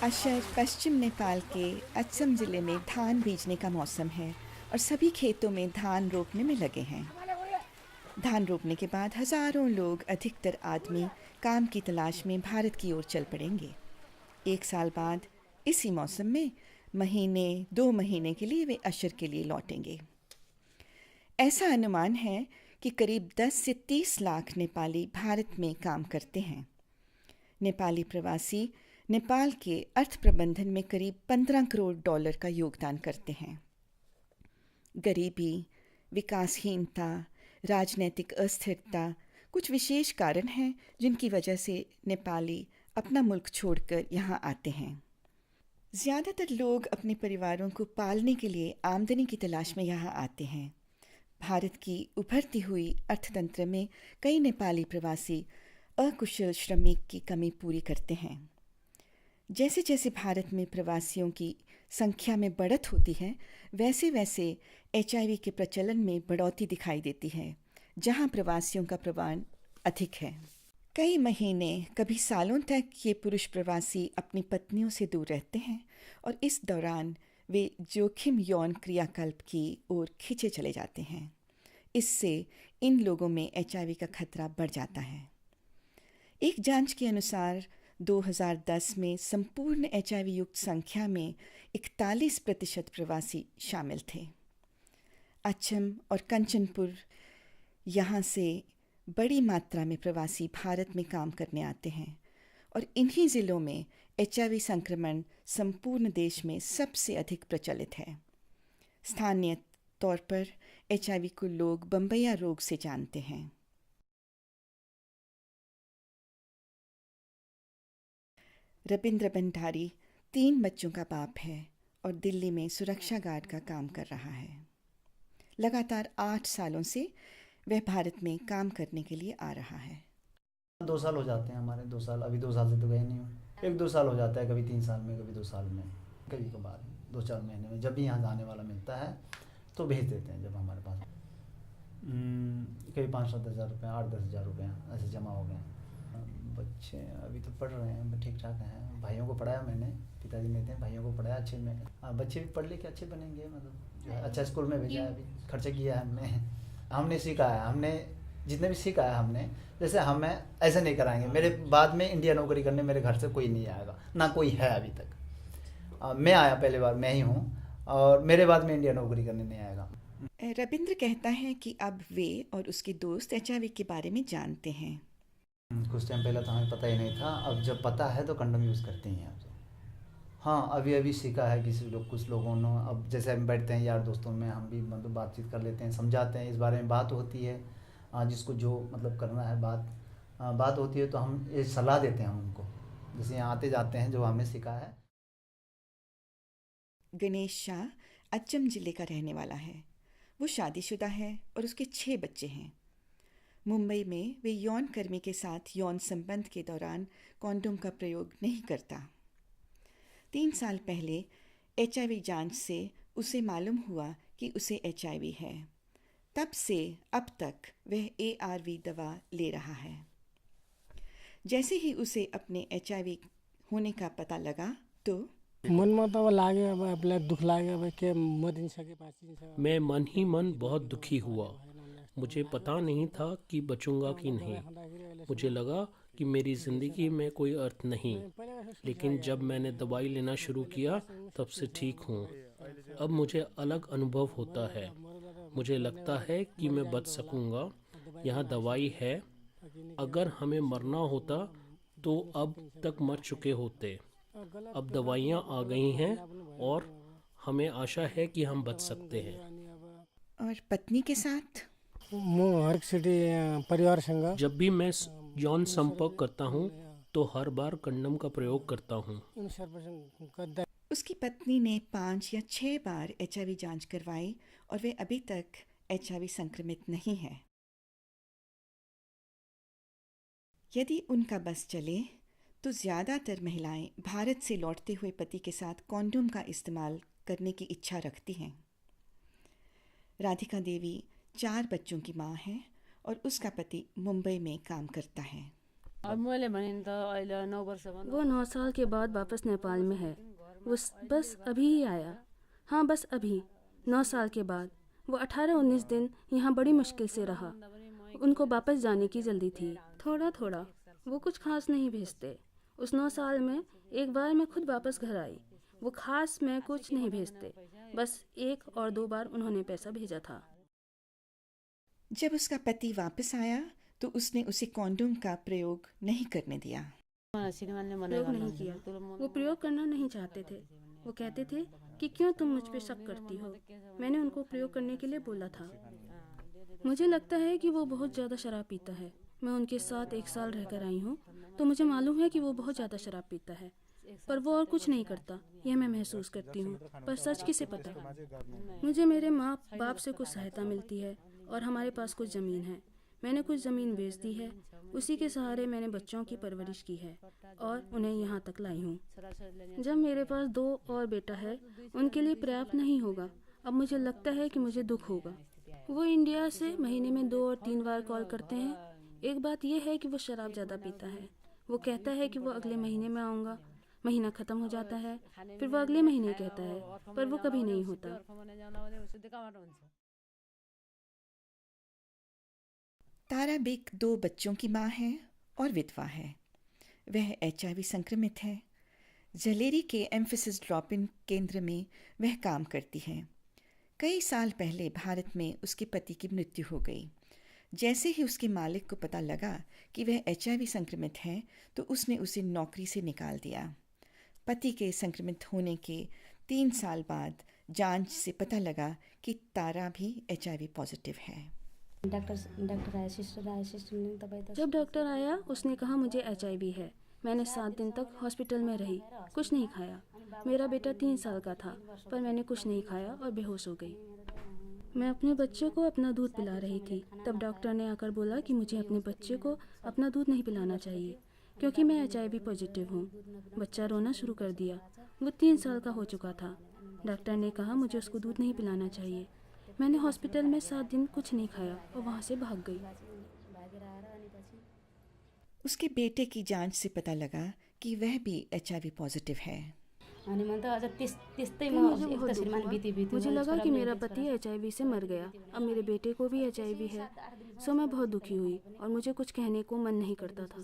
अशर पश्चिम नेपाल के अच्छम ज़िले में धान बीजने का मौसम है और सभी खेतों में धान रोपने में लगे हैं। धान रोपने के बाद हज़ारों लोग, अधिकतर आदमी, काम की तलाश में भारत की ओर चल पड़ेंगे। 1 साल बाद इसी मौसम में महीने 2 महीने के लिए वे अशर के लिए लौटेंगे। ऐसा अनुमान है कि करीब 10 से 30 लाख नेपाली भारत में काम करते हैं। नेपाली प्रवासी नेपाल के अर्थ प्रबंधन में करीब $15 करोड़ का योगदान करते हैं। गरीबी, विकासहीनता, राजनीतिक अस्थिरता कुछ विशेष कारण हैं जिनकी वजह से नेपाली अपना मुल्क छोड़कर यहाँ आते हैं। ज़्यादातर लोग अपने परिवारों को पालने के लिए आमदनी की तलाश में यहाँ आते हैं। भारत की उभरती हुई अर्थतंत्र में कई नेपाली प्रवासी अकुशल श्रमिक की कमी पूरी करते हैं। जैसे जैसे भारत में प्रवासियों की संख्या में बढ़त होती है, वैसे वैसे HIV के प्रचलन में बढ़ोतरी दिखाई देती है, जहां प्रवासियों का प्रमाण अधिक है। कई महीने, कभी सालों तक ये पुरुष प्रवासी अपनी पत्नियों से दूर रहते हैं और इस दौरान वे जोखिम यौन क्रियाकल्प की ओर खींचे चले जाते हैं। इससे इन लोगों में HIV का खतरा बढ़ जाता है। एक जांच के अनुसार 2010 में संपूर्ण HIV युक्त संख्या में 41% प्रवासी शामिल थे। अछम और कंचनपुर यहाँ से बड़ी मात्रा में प्रवासी भारत में काम करने आते हैं और इन्हीं ज़िलों में HIV संक्रमण संपूर्ण देश में सबसे अधिक प्रचलित है। स्थानीय तौर पर HIV को लोग बम्बैया रोग से जानते हैं। रविंद्र भंडारी 3 बच्चों का बाप है और दिल्ली में सुरक्षा गार्ड का काम कर रहा है। लगातार 8 सालों से वह भारत में काम करने के लिए आ रहा है। 2 साल हो जाते हैं हमारे, 2 साल, अभी 2 साल से तो गए नहीं हूँ। 1-2 साल हो जाता है, कभी 3 साल में, कभी 2 साल में, कभी कभार 2-4 महीने में। जब भी यहाँ जाने वाला मिलता है तो भेज देते हैं। जब हमारे पास कभी 5-7 हज़ार रुपये, 8-10 हज़ार रुपये ऐसे जमा हो गए। बच्चे अभी तो पढ़ रहे हैं, ठीक ठाक हैं। भाइयों को पढ़ाया मैंने, पिताजी नहीं थे, भाइयों को पढ़ाया अच्छे में। बच्चे भी पढ़ लिख के अच्छे बनेंगे, मतलब जो है अच्छा स्कूल में भेजा है। अभी खर्चा किया है हमने सीखा है, हमने जितने भी सीखा है हमने, जैसे हमें ऐसे नहीं कराएंगे। मेरे बाद में इंडिया नौकरी करने मेरे घर से कोई नहीं आएगा, ना कोई है अभी तक। मैं आया पहले बार, मैं ही हूँ, और मेरे बाद में इंडिया नौकरी करने नहीं आएगा। रविंद्र कहता है कि अब वे और उसके दोस्त HIV के बारे में जानते हैं। कुछ टाइम पहले तो हमें पता ही नहीं था, अब जब पता है तो कंडोम यूज़ करते हैं अब तो। हाँ, अभी अभी सीखा है कुछ लोगों ने। अब जैसे हम बैठते हैं यार दोस्तों में, हम भी मतलब बातचीत कर लेते हैं, समझाते हैं, इस बारे में बात होती है। जिसको जो मतलब करना है बात होती है, तो हम ये सलाह देते हैं उनको, जैसे यहाँ आते जाते हैं, जो हमने सीखा है। गणेश शाह अच्चम जिले का रहने वाला है। वो शादीशुदा है और उसके 6 बच्चे हैं। मुंबई में वे यौन कर्मी के साथ यौन संबंध के दौरान कॉन्डोम का प्रयोग नहीं करता। 3 साल पहले HIV जांच से उसे मालूम हुआ कि उसे HIV है। तब से अब तक वह ARV दवा ले रहा है। जैसे ही उसे अपने HIV होने का पता लगा तो मनमा त अब लाग्यो, अब आफूलाई दुख लाग्यो, अब के मरिसके बाँचिन्छ। मैं मन ही मन बहुत दुखी हुआ। मुझे पता नहीं था कि बचूंगा कि नहीं। मुझे लगा कि मेरी ज़िंदगी में कोई अर्थ नहीं, लेकिन जब मैंने दवाई लेना शुरू किया तब से ठीक हूँ। अब मुझे अलग अनुभव होता है। मुझे लगता है कि मैं बच सकूँगा। यहाँ दवाई है। अगर हमें मरना होता तो अब तक मर चुके होते। अब दवाइयाँ आ गई हैं और हमें आशा है कि हम बच सकते हैं। और पत्नी के साथ म हरेकचोटि परिवारसँग जब भी मैं यौन संपर्क करता हूँ तो हर बार कंडोम का प्रयोग करता हूँ। गर्दा उसकी पत्नी ने 5 या 6 बार HIV जांच करवाई और वे अभी तक HIV संक्रमित नहीं है। यदि उनका बस चले तो ज़्यादातर महिलाएं भारत से लौटते हुए पति के साथ कॉन्डोम का इस्तेमाल करने की इच्छा रखती हैं। राधिका देवी 4 बच्चों की माँ है और उसका पति मुंबई में काम करता है। वो 9 साल के बाद वापस नेपाल में है। वो बस अभी ही आया। हाँ, बस अभी 9 साल के बाद। वो 18-19 दिन यहाँ बड़ी मुश्किल से रहा। उनको वापस जाने की जल्दी थी। थोड़ा थोड़ा, वो कुछ खास नहीं भेजते। उस 9 साल में एक बार मैं खुद वापस घर आई। वो खास मैं कुछ नहीं भेजते, बस 1 और 2 बार उन्होंने पैसा भेजा था। जब उसका पति वापस आया तो उसने उसे कॉन्डोम का प्रयोग नहीं करने दिया। प्रयोग नहीं किया। वो प्रयोग करना नहीं चाहते थे। वो कहते थे कि क्यों तुम मुझ पे शक करती हो। मैंने उनको प्रयोग करने के लिए बोला था। मुझे लगता है कि वो बहुत ज़्यादा शराब पीता है। मैं उनके साथ 1 साल रहकर आई हूँ, तो मुझे मालूम है कि वो बहुत ज़्यादा शराब पीता है, पर वो और कुछ नहीं करता। यह मैं महसूस करती हूँ, पर सच किसे पता। मुझे मेरे माँ बाप से कुछ सहायता मिलती है और हमारे पास कुछ ज़मीन है। मैंने कुछ ज़मीन बेच दी है। उसी के सहारे मैंने बच्चों की परवरिश की है और उन्हें यहाँ तक लाई हूँ। जब मेरे पास 2 और बेटा है, उनके लिए पर्याप्त नहीं होगा। अब मुझे लगता है कि मुझे दुख होगा। वो इंडिया से महीने में 2 और 3 बार कॉल करते हैं। एक बात यह है कि वो शराब ज़्यादा पीता है। वो कहता है कि वो अगले महीने में आऊँगा। महीना ख़त्म हो जाता है, फिर वो अगले महीने कहता है, पर वो कभी नहीं होता। तारा बेग 2 बच्चों की माँ है और विधवा है। वह HIV संक्रमित है। जलेरी के एम्फेसिस ड्रॉप इन केंद्र में वह काम करती है। कई साल पहले भारत में उसके पति की मृत्यु हो गई। जैसे ही उसके मालिक को पता लगा कि वह HIV संक्रमित है तो उसने उसे नौकरी से निकाल दिया। पति के संक्रमित होने के 3 साल बाद जांच से पता लगा कि तारा भी HIV पॉजिटिव है। डॉक्टर आया, सिस्टर आया, सिस्टर ने दवाई। जब डॉक्टर आया उसने कहा मुझे HIV है। मैंने 7 दिन तक हॉस्पिटल में रही, कुछ नहीं खाया। मेरा बेटा 3 साल का था, पर मैंने कुछ नहीं खाया और बेहोश हो गई। मैं अपने बच्चे को अपना दूध पिला रही थी। तब डॉक्टर ने आकर बोला कि मुझे अपने बच्चे को अपना दूध नहीं पिलाना चाहिए, क्योंकि मैं HIV पॉजिटिव हूँ। बच्चा रोना शुरू कर दिया। वो 3 साल का हो चुका था। डॉक्टर ने कहा मुझे उसको दूध नहीं पिलाना चाहिए। मैंने हॉस्पिटल में 7 दिन कुछ नहीं खाया और वहाँ से भाग गई। उसके बेटे की जांच से पता लगा कि वह भी HIV पॉजिटिव है। मुझे लगा कि मेरा पति HIV से मर गया। अब मेरे बेटे को भी HIV है। सो मैं बहुत दुखी हुई और मुझे कुछ कहने को मन नहीं करता था।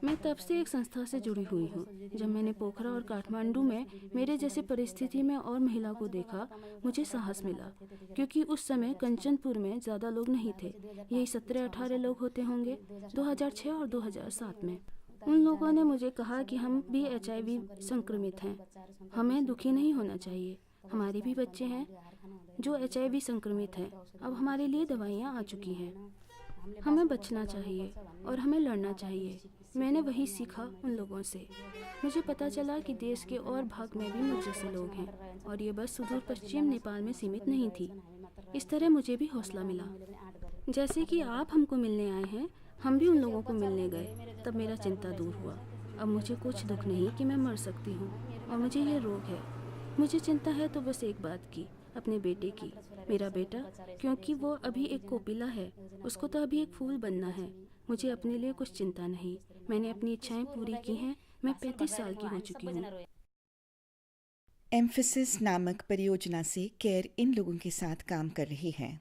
मैं तब से एक संस्था से जुड़ी हुई हूँ। जब मैंने पोखरा और काठमांडू में मेरे जैसी परिस्थिति में और महिला को देखा, मुझे साहस मिला, क्योंकि उस समय कंचनपुर में ज़्यादा लोग नहीं थे। यही 17-18 लोग होते होंगे 2006 और 2007 में। उन लोगों ने मुझे कहा कि हम भी HIV संक्रमित हैं। हमें दुखी नहीं होना चाहिए। हमारे भी बच्चे हैं जो HIV संक्रमित हैं। अब हमारे लिए दवाइयाँ आ चुकी हैं। हमें बचना चाहिए और हमें लड़ना चाहिए। मैंने वही सीखा उन लोगों से। मुझे पता चला कि देश के और भाग में भी मुझ जैसे लोग हैं और ये बस सुदूर पश्चिम नेपाल में सीमित नहीं थी। इस तरह मुझे भी हौसला मिला। जैसे कि आप हमको मिलने आए हैं, हम भी उन लोगों को मिलने गए। तब मेरा चिंता दूर हुआ। अब मुझे कुछ दुख नहीं कि मैं मर सकती हूँ और मुझे ये रोग है। मुझे चिंता है तो बस एक बात की, अपने बेटे की। मेरा बेटा, क्योंकि वो अभी एक कोपिला है, उसको तो अभी एक फूल बनना है। मुझे अपने लिए कुछ चिंता नहीं। मैंने अपनी इच्छाएं पूरी की हैं। मैं 35 साल की हो चुकी हूँ। एम्फेसिस नामक परियोजना से केयर इन लोगों के साथ काम कर रही है।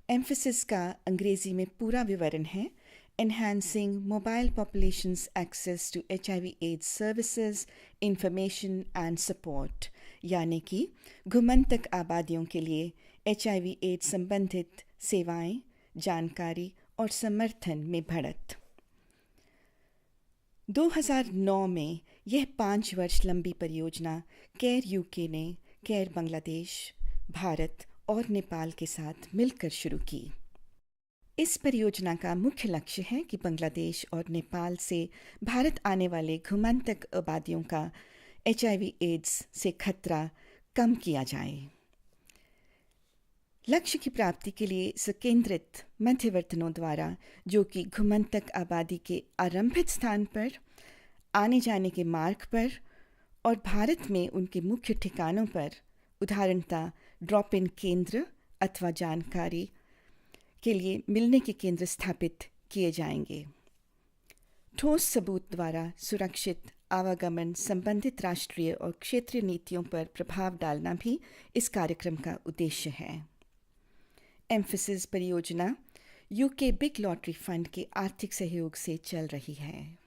एम्फेसिस का अंग्रेजी में पूरा विवरण है Enhancing Mobile Population's Access to HIV/AIDS Services, Information and Support, यानी कि घुमंतक आबादियों के लिए HIV/AIDS संबंधित सेवाएं, जानकारी और समर्थन में बढ़त। 2009 में यह 5 वर्ष लंबी परियोजना केयर UK ने केयर बांग्लादेश, भारत और नेपाल के साथ मिलकर शुरू की। इस परियोजना का मुख्य लक्ष्य है कि बांग्लादेश और नेपाल से भारत आने वाले घुमंतक आबादियों का HIV/AIDS से खतरा कम किया जाए। लक्ष्य की प्राप्ति के लिए संकेंद्रित मध्यवर्तनों द्वारा, जो कि घुमंतक आबादी के आरंभित स्थान पर, आने जाने के मार्ग पर और भारत में उनके मुख्य ठिकानों पर, उदाहरणतः ड्रॉप इन केंद्र अथवा जानकारी के लिए मिलने के केंद्र स्थापित किए जाएंगे। ठोस सबूत द्वारा सुरक्षित आवागमन संबंधित राष्ट्रीय और क्षेत्रीय नीतियों पर प्रभाव डालना भी इस कार्यक्रम का उद्देश्य है। एम्फेसिस परियोजना यूके बिग लॉटरी फंड के आर्थिक सहयोग से चल रही है।